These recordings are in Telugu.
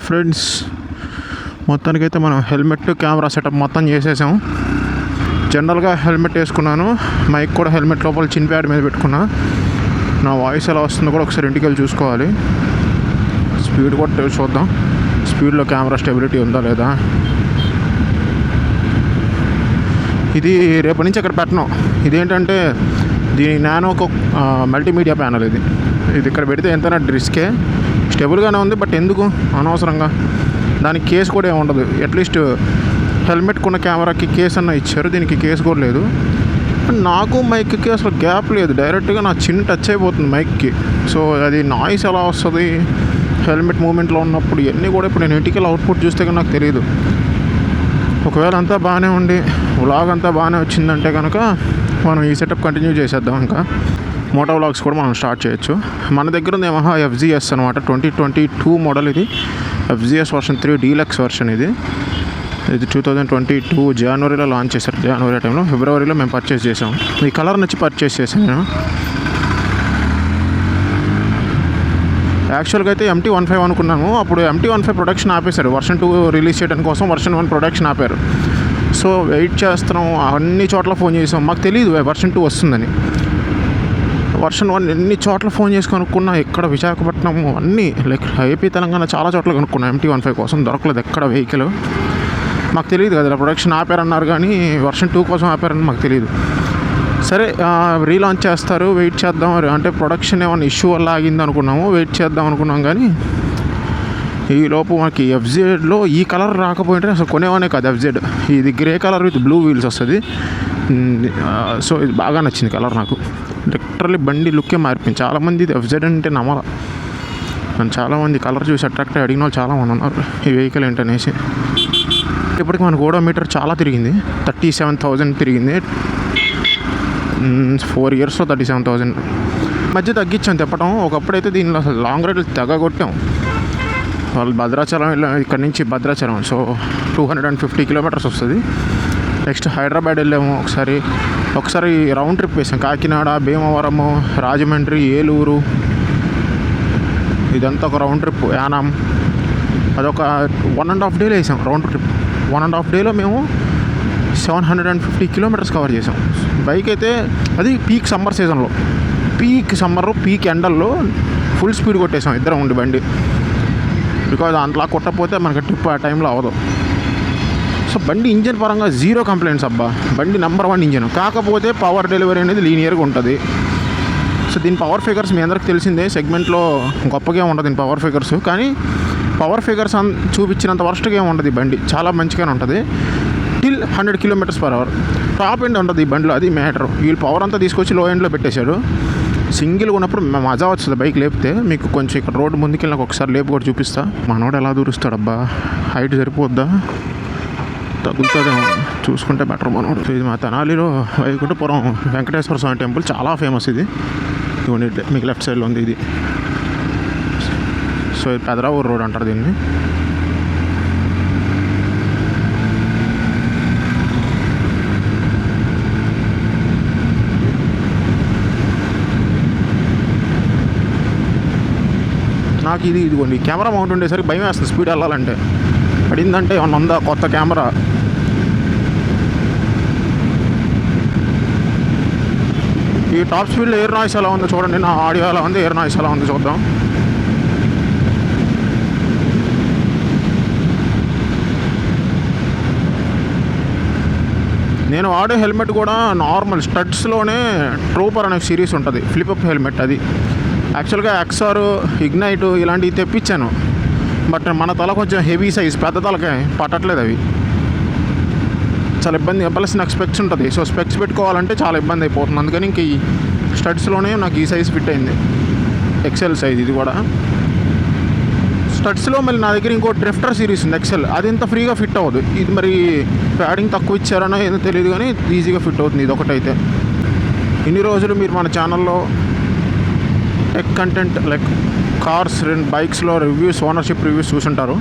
ఫ్రెండ్స్, మొత్తానికైతే మనం హెల్మెట్ కెమెరా సెటప్ మొత్తం చేసేసాం. జనరల్గా హెల్మెట్ వేసుకున్నాను, మైక్ కూడా హెల్మెట్ లోపల చిన్ ప్యాడ్ మీద పెట్టుకున్నా. నా వాయిస్ ఎలా వస్తుందో కూడా ఒకసారి ఇంటికి వెళ్ళి చూసుకోవాలి. స్పీడ్ కూడా చూద్దాం, స్పీడ్లో కెమెరా స్టెబిలిటీ ఉందా లేదా. ఇది రేపటి నుంచి అక్కడ పెట్టను. ఇదేంటంటే దీని నానో ఒక మల్టీమీడియా ప్యానల్. ఇది ఇక్కడ పెడితే ఎంతైనా రిస్కే. స్టెబుల్గానే ఉంది, బట్ ఎందుకు అనవసరంగా. దానికి కేసు కూడా ఏమి ఉండదు. అట్లీస్ట్ హెల్మెట్కున్న కెమెరాకి కేసు అన్న ఇచ్చారు, దీనికి కేసు కూడా లేదు. నాకు మైక్కి అసలు గ్యాప్ లేదు, డైరెక్ట్గా నా చిన్న టచ్ అయిపోతుంది మైక్కి. సో అది నాయిస్ ఎలా వస్తుంది హెల్మెట్ మూమెంట్లో ఉన్నప్పుడు, ఇవన్నీ కూడా ఇప్పుడు నేను ఇంటికి అవుట్పుట్ చూస్తే కానీ నాకు తెలియదు. ఒకవేళ అంతా బాగానే ఉండి వ్లాగ్ అంతా బాగానే వచ్చిందంటే కనుక మనం ఈ సెటప్ కంటిన్యూ చేసేద్దాం. ఇంకా మోటో వ్లాగ్స్ కూడా మనం స్టార్ట్ చేయొచ్చు. మన దగ్గర ఉంది యమహా FZS అనమాట, 2022 మోడల్. ఇది FZS వర్షన్ 3 డీలక్స్ వర్షన్. ఇది 2022 జనవరిలో లాంచ్ చేశారు. జనవరి టైంలో, ఫిబ్రవరిలో మేము పర్చేస్ చేసాం. ఈ కలర్ నచ్చి పర్చేస్ చేశాను నేను. యాక్చువల్గా అయితే MT-15 అనుకున్నాము. అప్పుడు MT-15 ప్రొడక్షన్ ఆపేశారు, వర్షన్ 2 రిలీజ్ చేయడం కోసం వర్షన్ 1 ప్రొడక్షన్ ఆపారు. సో వెయిట్ చేస్తున్నాం, అన్ని చోట్ల ఫోన్ చేసాం, మాకు తెలియదు వర్షన్ 2 వస్తుందని. వర్షన్ 1 ఎన్ని చోట్ల ఫోన్ చేసి కనుక్కున్నా, ఎక్కడ విశాఖపట్నం అన్నీ లైక్ ఏపీ తెలంగాణ చాలా చోట్ల కనుక్కున్నా MT-15 కోసం, దొరకలేదు ఎక్కడ వెహికల్. మాకు తెలియదు కదా, ప్రొడక్షన్ ఆపారన్నారు కానీ వర్షన్ 2 కోసం ఆపారని మాకు తెలియదు. సరే రీలాంచ్ చేస్తారు, వెయిట్ చేద్దాం. అంటే ప్రొడక్షన్ ఏమైనా ఇష్యూ వల్ల ఆగింది అనుకున్నాము, వెయిట్ చేద్దాం అనుకున్నాం. కానీ ఈలోపు మనకి FZలో ఈ కలర్ రాకపోయింటే అసలు కొనేవానే కాదు. FZ ఇది grey colour with blue wheels వస్తుంది. సో ఇది బాగా నచ్చింది కలర్ నాకు. లిటరల్లీ బండి లుక్కే మారిపోయింది. చాలామంది ఇది FZ అంటే నమ్మల. నన్ను చాలామంది కలర్ చూసి అట్రాక్ట్ అయ్యి అడిగిన వాళ్ళు చాలామంది ఉన్నారు ఈ వెహికల్ ఏంటనేసి. ఇప్పటికి మన ఓడోమీటర్ చాలా తిరిగింది, 37,000 తిరిగింది. 4 ఇయర్స్లో 37,000. మధ్య తగ్గించాం తిప్పటం. ఒకప్పుడైతే దీనిలో అసలు లాంగ్ రైడ్లు తెగ కొట్టాం. వాళ్ళు భద్రాచలం ఇక్కడ నుంచి భద్రాచలం, సో 250 కిలోమీటర్స్ వస్తుంది. నెక్స్ట్ హైదరాబాద్ వెళ్ళాము ఒకసారి రౌండ్ ట్రిప్ వేసాం. కాకినాడ, భీమవరము, రాజమండ్రి, ఏలూరు, ఇదంతా ఒక రౌండ్ ట్రిప్. యానాం అదొక 1.5 డేలో వేసాం రౌండ్ ట్రిప్. 1.5 డేలో మేము 750 కిలోమీటర్స్ కవర్ చేసాం. బైక్ అయితే అది పీక్ సమ్మర్ సీజన్లో, పీక్ ఎండల్లో ఫుల్ స్పీడ్ కొట్టేసాం ఇద్దరం ఉండి బండి. బికాజ్ అంతలా కొట్టకపోతే మనకి ట్రిప్ ఆ టైంలో అవ్వదు. సో బండి ఇంజన్ పరంగా 0 కంప్లైంట్స్ అబ్బా. బండి నెంబర్ 1 ఇంజన్. కాకపోతే పవర్ డెలివరీ అనేది లీనియర్గా ఉంటుంది. సో దీని పవర్ ఫిగర్స్ మీ అందరికి తెలిసిందే, సెగ్మెంట్లో గొప్పగా ఉంటుంది దీని పవర్ ఫిగర్స్. కానీ పవర్ ఫిగర్స్ చూపించినంత వర్స్ట్గా ఏమి ఉండదు. ఈ బండి చాలా మంచిగానే ఉంటుంది. టిల్ 100 km/h టాప్ ఎండ్ ఉంటుంది ఈ బండిలో, అది మ్యాటర్. వీళ్ళు పవర్ అంతా తీసుకొచ్చి లో ఎండ్లో పెట్టేశాడు. సింగిల్గా ఉన్నప్పుడు మజా వస్తుంది బైక్ లేపితే. మీకు కొంచెం ఇక్కడ రోడ్డు ముందుకెళ్ళి ఒకసారి లేపు కూడా చూపిస్తా. మనోడు ఎలా దూరుస్తాడబ్బా, హైట్ సరిపోద్దా, తగులుతుందేమో చూసుకుంటే బెటర్ మనోడు. ఇది మా తెనాలిలో వైకుంఠపురం వెంకటేశ్వర స్వామి టెంపుల్ చాలా ఫేమస్. ఇది మీకు లెఫ్ట్ సైడ్లో ఉంది ఇది. సో ఇది పెదరావూరు రోడ్ అంటారు దీన్ని. నాకు ఇదిగోండి కెమెరా మౌంట్ ఉండేసరికి భయం వేస్తుంది స్పీడ్ వెళ్ళాలంటే. పడిందంటే ఏమన్నా ఉందా కొత్త కెమెరా. ఈ టాప్ స్పీడ్లో ఎయిర్ నాయిస్ ఎలా ఉందో చూడండి. నా ఆడియో ఎలా ఉంది, ఎయిర్ నాయిస్ ఎలా ఉందో చూద్దాం. నేను వాడే హెల్మెట్ కూడా నార్మల్ స్టడ్స్లోనే ట్రూపర్ అనే సిరీస్ ఉంటుంది, ఫ్లిప్అప్ హెల్మెట్. అది యాక్చువల్గా XR, ఇగ్నైట్ ఇలాంటివి తెప్పించాను. బట్ మన తల కొంచెం హెవీ సైజ్, పెద్ద తలకే పట్టట్లేదు అవి. చాలా ఇబ్బంది. ప్లస్ నాకు స్పెక్స్ ఉంటుంది, సో స్పెక్స్ పెట్టుకోవాలంటే చాలా ఇబ్బంది అయిపోతుంది. అందుకని ఇంక ఈ స్టడ్స్లోనే నాకు ఈ సైజ్ ఫిట్ అయింది, XL సైజ్. ఇది కూడా స్టడ్స్లో మళ్ళీ నా దగ్గర ఇంకో డ్రిఫ్టర్ సిరీస్ ఉంది XL, అది ఇంత ఫ్రీగా ఫిట్ అవ్వదు. ఇది మరి ప్యాడింగ్ తక్కువ ఇచ్చారనో ఏదో తెలియదు, కానీ ఈజీగా ఫిట్ అవుతుంది ఇది ఒకటైతే. ఇన్ని రోజులు మీరు మన ఛానల్లో టెక్ కంటెంట్ లైక్ కార్స్, బైక్స్లో రివ్యూస్, ఓనర్షిప్ రివ్యూస్ చూసుంటారు.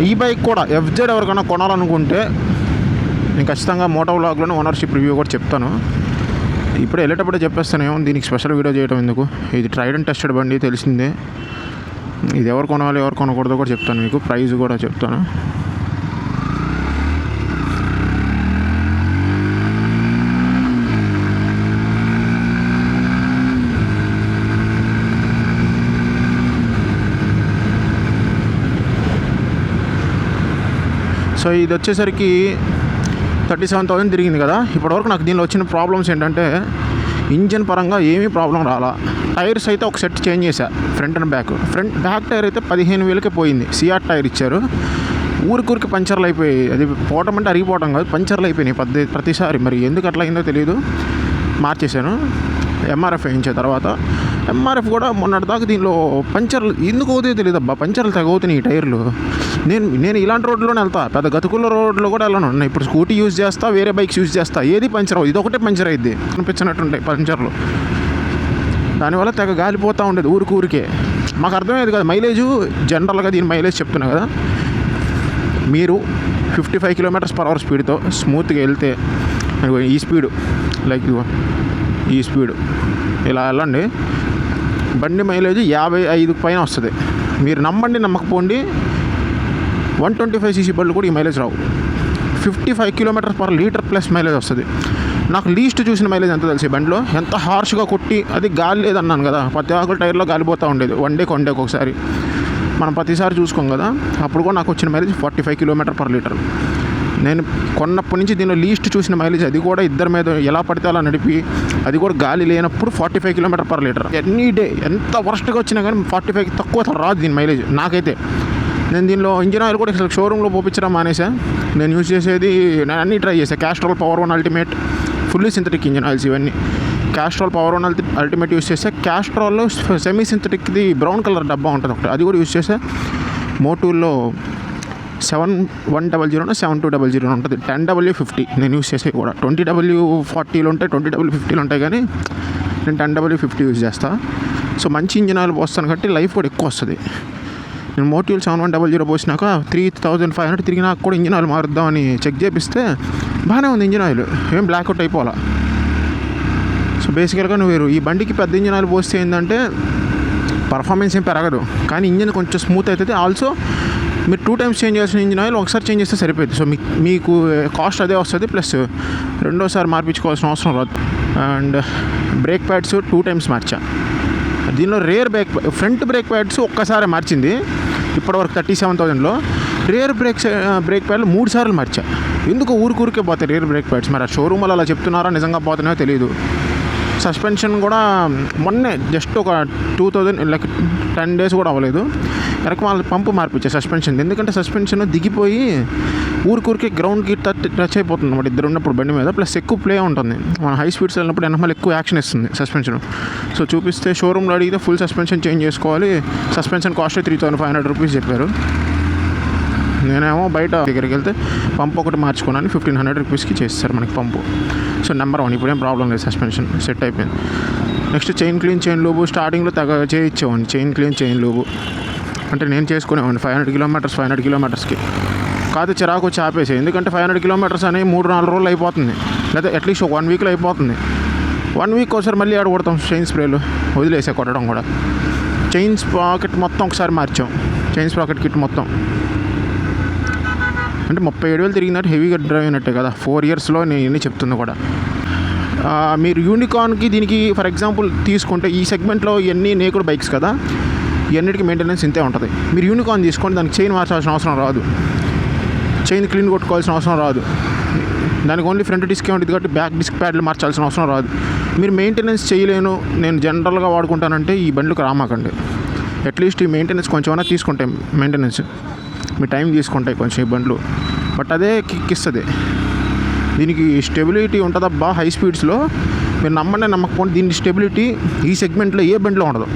ఈ బైక్ కూడా FZ ఎవరికైనా కొనాలనుకుంటే నేను ఖచ్చితంగా మోటో వ్లాగ్లోనే ఓనర్షిప్ రివ్యూ కూడా చెప్తాను. ఇప్పుడు వెళ్ళేటప్పుడే చెప్పేస్తాను, ఏమో దీనికి స్పెషల్ వీడియో చేయడం ఎందుకు. ఇది ట్రైడ్ అండ్ టెస్టెడ్ బండి తెలిసిందే. ఇది ఎవరు కొనాలి ఎవరు కొనకూడదో కూడా చెప్తాను, మీకు ప్రైస్ కూడా చెప్తాను. సో ఇది వచ్చేసరికి 37,000 తిరిగింది కదా. ఇప్పటివరకు నాకు దీనిలో వచ్చిన ప్రాబ్లమ్స్ ఏంటంటే ఇంజన్ పరంగా ఏమీ ప్రాబ్లం రాలా. టైర్స్ అయితే ఒక సెట్ చేంజ్ చేశా, front and back. Back tyre అయితే 15,000కే పోయింది. సిఆర్ టైర్ ఇచ్చారు, ఊరికి పంచర్లు అయిపోయాయి. అది పోవటం అంటే అరిగిపోవటం కాదు, పంచర్లు అయిపోయినాయి ప్రతిసారి. మరి ఎందుకు అట్లా అయిందో తెలియదు, మార్చేశాను. ఎంఆర్ఎఫ్ వేయించిన తర్వాత ఎంఆర్ఎఫ్ కూడా మొన్నటిదాకా దీనిలో పంచర్లు ఎందుకు అవుతాయో తెలియదు అబ్బా, పంచర్లు తగ్గవుతున్నాయి ఈ టైర్లు. నేను ఇలాంటి రోడ్లోనే వెళ్తా, పెద్ద గతుకుల రోడ్లో కూడా వెళ్ళను. నేను ఇప్పుడు స్కూటీ యూజ్ చేస్తా, వేరే బైక్స్ యూజ్ చేస్తా, ఏది పంచర్ అవ్వదు. ఇది ఒకటే పంచర్ అయింది, అనిపించినట్టుంటాయి పంచర్లు. దానివల్ల తెగ గాలిపోతూ ఉండేది ఊరికే. మాకు అర్థమయ్యేది కదా మైలేజు. జనరల్గా దీని మైలేజ్ చెప్తున్నా కదా, మీరు 55 km/h స్పీడ్తో స్మూత్గా వెళ్తే, ఈ స్పీడు లైక్ ఈ స్పీడు ఇలా వెళ్ళండి, బండి మైలేజ్ 55 పైన వస్తుంది. మీరు నమ్మండి నమ్మకపోండి, 125cc బండ్లు కూడా ఈ మైలేజ్ రావు. 55 km/L ప్లస్ మైలేజ్ వస్తుంది. నాకు లీస్ట్ చూసిన మైలేజ్ ఎంత తెలిసి బండిలో, ఎంత హార్ష్గా కొట్టి, అది గాలి లేదన్నాను కదా, ప్రతి ఆకుల టైర్లో గాలిపోతూ ఉండేది. వన్ డేకి ఒకసారి మనం ప్రతిసారి చూసుకోం కదా. అప్పుడు కూడా నాకు వచ్చిన మైలేజ్ 45 km/L. నేను కొన్నప్పటి నుంచి దీనిలో లీస్ట్ చూసిన మైలేజ్, అది కూడా ఇద్దరి మీద ఎలా పడితే అలా నడిపి, అది కూడా గాలి లేనప్పుడు 45 km/L. ఎనీ డే ఎంత వర్స్ట్గా వచ్చినా కానీ 45 తక్కువ రాదు దీని మైలేజ్ నాకైతే. నేను దీనిలో ఇంజిన్ ఆయిల్ కూడా షోరూంలో పోపించడం మానేసా. నేను యూజ్ చేసేది, నేను అన్నీ ట్రై చేశాను. Castrol power 1 ultimate, fully synthetic engine oils ఇవన్నీ. క్యాస్ట్రాల్ పవర్ 1 అల్టిమేట్ యూజ్ చేస్తే, క్యాస్ట్రాల్లో సెమీ సింథటిక్ది బ్రౌన్ కలర్ డబ్బా ఉంటుంది ఒకటి, అది కూడా యూజ్ చేస్తే. మోటూల్లో 7100 7200 ఉంటుంది. 10W50 నేను యూజ్ చేసేవి కూడా. 20W40 ఉంటాయి, 20W50 ఉంటాయి, కానీ నేను 10W50 యూజ్ చేస్తాను. సో మంచి ఇంజిన్ ఆయిల్ పోస్తాను కాబట్టి లైఫ్ కూడా ఎక్కువ వస్తుంది. నేను మోటివ్లు 7100 పోసినాక 3500 తిరిగినాక కూడా ఇంజిన్ ఆయిల్ మారుద్దామని చెక్ చేపిస్తే బాగానే ఉంది ఇంజిన్ ఆయిల్, ఏం బ్లాక్అవుట్ అయిపోవాలా. సో బేసికల్గా నువ్వు ఈ బండికి పెద్ద ఇంజిన్ ఆయిల్ పోస్తే ఏంటంటే పర్ఫార్మెన్స్ ఏం పెరగదు, కానీ ఇంజిన్ కొంచెం స్మూత్ అవుతుంది. ఆల్సో మీరు 2 times చేంజ్ చేయాల్సిన ఇంజిన్ ఆయిల్ ఒకసారి చేంజ్ చేస్తే సరిపోతుంది. సో మీకు కాస్ట్ అదే వస్తుంది, ప్లస్ రెండోసారి మార్పించుకోవాల్సిన అవసరం రాదు. And brake pads 2 times మార్చా. దీనిలో రేర్ ఫ్రంట్ బ్రేక్ ప్యాడ్స్ ఒక్కసారి మార్చింది ఇప్పటివరకు 37,000లో. రేర్ బ్రేక్ ప్యాడ్లు 3 సార్లు మార్చా. ఎందుకు ఊరికే పోతాయి రేర్ బ్రేక్ ప్యాడ్స్, మరి ఆ షోరూమ్ అలా చెప్తున్నారా నిజంగా పోతున్నాయో తెలియదు. సస్పెన్షన్ కూడా మొన్నే జస్ట్ ఒక 2000 లైక్ 10 days కూడా అవ్వలేదు, వెనక వాళ్ళ పంపు మార్పించే సస్పెన్షన్. ఎందుకంటే సస్పెన్షన్ దిగిపోయి ఊరికే గ్రౌండ్కి టచ్ అయిపోతుంది అన్నమాట ఇద్దరు ఉన్నప్పుడు బండి మీద. ప్లస్ ఎక్కువ ప్లే ఉంటుంది, మన హై స్పీడ్స్ వెళ్ళినప్పుడు వెనకాల ఎక్కువ యాక్షన్ ఇస్తుంది సస్పెన్షన్. సో చూపిస్తే షోరూమ్లో అడిగితే ఫుల్ సస్పెన్షన్ చేంజ్ చేసుకోవాలి, సస్పెన్షన్ కాస్ట్ 3,500 రూపీస్ చెప్పారు. నేనేమో బయట దగ్గరికి వెళ్తే పంపు ఒకటి మార్చుకున్నాను, 1,500 రూపీస్కి చేస్తారు మనకి పంపు. సో నెంబర్ 1 ఇప్పుడేం ప్రాబ్లం లేదు, సస్పెన్షన్ సెట్ అయిపోయింది. నెక్స్ట్ చైన్ క్లీన్, చైన్ లూబు స్టార్టింగ్లో చేయించేవాడిని. చైన్ క్లీన్, చైన్ లూబు అంటే నేను చేసుకునేవాడిని 500 కిలోమీటర్స్కి. కాదు చిరాకు వచ్చి ఆపేసాయి, ఎందుకంటే 500 కిలోమీటర్స్ అని 3-4 రోజులు అయిపోతుంది, లేదా అట్లీస్ట్ ఒక 1 weekలో అయిపోతుంది. 1 week ఒకసారి మళ్ళీ ఆడ కొడతాం చైన్ స్ప్రేలు, వదిలేసే కొట్టడం కూడా. చైన్ స్ప్రాకెట్ మొత్తం ఒకసారి మార్చాం, చైన్ స్ప్రాకెట్ కిట్ మొత్తం. అంటే 37,000 తిరిగినట్టు హెవీగా డ్రైవ్ అయినట్టే కదా 4 yearsలో. నేను ఇవన్నీ చెప్తుంది కూడా. మీరు యూనికార్న్కి దీనికి ఫర్ ఎగ్జాంపుల్ తీసుకుంటే, ఈ సెగ్మెంట్లో ఇవన్నీ నేకుడు బైక్స్ కదా, ఇవన్నిటికీ మెయింటెనెన్స్ ఇంతే ఉంటుంది. మీరు యూనికార్న్ తీసుకోండి, దానికి చైన్ మార్చాల్సిన అవసరం రాదు, చైన్ క్లీన్ కొట్టుకోవాల్సిన అవసరం రాదు. దానికి ఓన్లీ ఫ్రంట్ డిస్క్ ఉంటుంది కాబట్టి బ్యాక్ డిస్క్ ప్యాడ్లు మార్చాల్సిన అవసరం రాదు. మీరు మెయింటెనెన్స్ చేయలేను, నేను జనరల్గా వాడుకుంటానంటే ఈ బండ్లకు రామాకండి. అట్లీస్ట్ ఈ మెయింటెనెన్స్ కొంచెమైనా తీసుకుంటాయి, మెయింటెనెన్స్ మీ టైం తీసుకుంటాయి కొంచెం ఈ బండ్లు, బట్ అదే కిక్ ఇస్తుంది. దీనికి స్టెబిలిటీ ఉంటుందబ్బా హై స్పీడ్స్లో, మీరు నమ్మండి నమ్మకపోండి, దీని స్టెబిలిటీ ఈ సెగ్మెంట్లో ఏ బండిలో ఉండదు.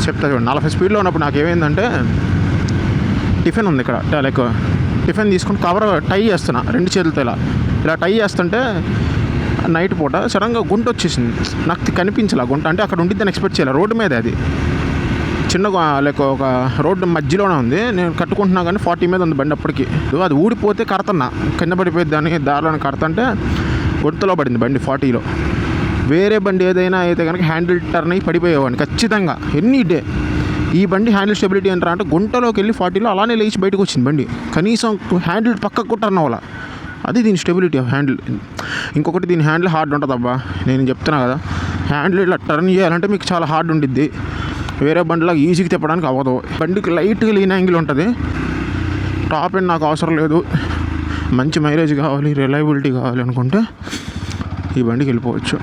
చెప్తా చూడండి, 40 స్పీడ్లో ఉన్నప్పుడు నాకు ఏమైందంటే, టిఫిన్ ఉంది ఇక్కడ, లైక్ టిఫిన్ తీసుకుని కవర్ టై చేస్తున్నా 2 చేతులతో ఇలా టై చేస్తుంటే నైట్ పూట సడన్గా గుంట వచ్చేసింది. నాకు కనిపించాల గుంట, అంటే అక్కడ ఉండిద్దని ఎక్స్పెక్ట్ చేయాలి. రోడ్డు మీద అది చిన్నగా లైక్ ఒక రోడ్డు మధ్యలోనే ఉంది, నేను కట్టుకుంటున్నా కానీ 40 మీద ఉంది బండి అప్పటికి. అది ఊడిపోతే కడతన్నా, కింద పడిపోయింది, దాన్ని దారిలోనే కడతంటే గుంతలో పడింది బండి 40లో. వేరే బండి ఏదైనా అయితే కనుక హ్యాండిల్ టర్న్ అయ్యి పడిపోయేవాడిని ఖచ్చితంగా ఎనీ డే. ఈ బండి హ్యాండిల్ స్టెబిలిటీ అంటారా అంటే గుంటలోకి వెళ్ళి 40లో అలానే లేచి బయటకు వచ్చింది బండి, కనీసం హ్యాండిల్ పక్కకు టర్న్ అవ్వాల. అది దీని స్టెబిలిటీ ఆఫ్ హ్యాండిల్. ఇంకొకటి దీని హ్యాండిల్ హార్డ్ ఉంటుంది అబ్బా, నేను చెప్తున్నా కదా, హ్యాండిల్ ఇట్లా టర్న్ చేయాలంటే మీకు చాలా హార్డ్ ఉండిద్ది, వేరే బండిలో ఈజీగా తిప్పడానికి అవ్వదు. బండికి లైట్గా లీన్ యాంగిల్ ఉంటుంది. టాప్ ఎండ్ నాకు అవసరం లేదు, మంచి మైలేజ్ కావాలి, రిలయబిలిటీ కావాలి అనుకుంటే ఈ బండికి వెళ్ళిపోవచ్చు.